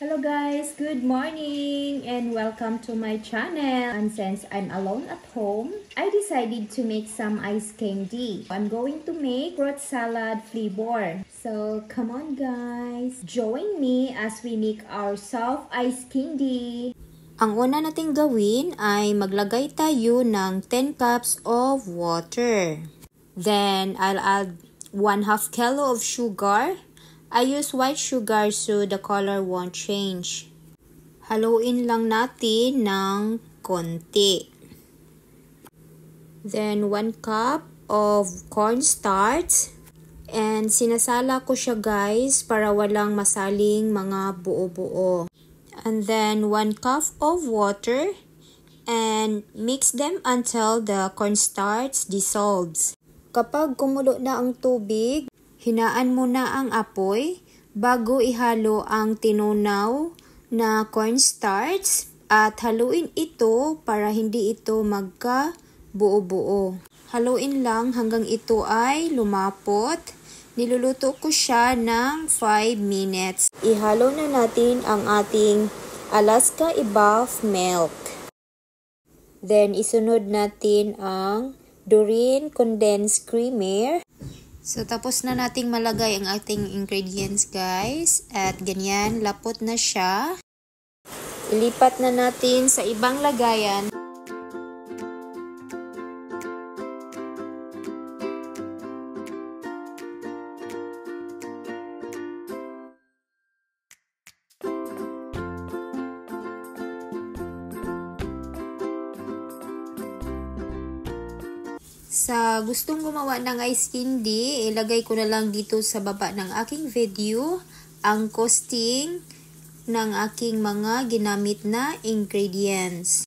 Hello guys, good morning and welcome to my channel. And since I'm alone at home, I decided to make some ice candy. I'm going to make fruit salad flavor. So come on guys, join me as we make our soft ice candy. Ang una nating gawin ay maglagay tayo ng 10 cups of water. Then I'll add 1/2 kilo of sugar. I use white sugar so the color won't change. Haluin lang natin ng konti. Then 1 cup of cornstarch. And sinasala ko siya guys para walang masaling mga buo-buo. And then 1 cup of water. And mix them until the cornstarch dissolves. Kapag kumulo na ang tubig, hinaan mo na ang apoy bago ihalo ang tinunaw na cornstarch at haluin ito para hindi ito magka-buo-buo. Haluin lang hanggang ito ay lumapot. Niluluto ko siya ng 5 minutes. Ihalo na natin ang ating Alaska Evaff milk. Then isunod natin ang Dorine condensed creamer. So, tapos na nating malagay ang ating ingredients, guys. At ganyan, lapot na siya. Ilipat na natin sa ibang lagayan. Sa gustong gumawa ng ice candy, ilagay ko na lang dito sa baba ng aking video ang costing ng aking mga ginamit na ingredients.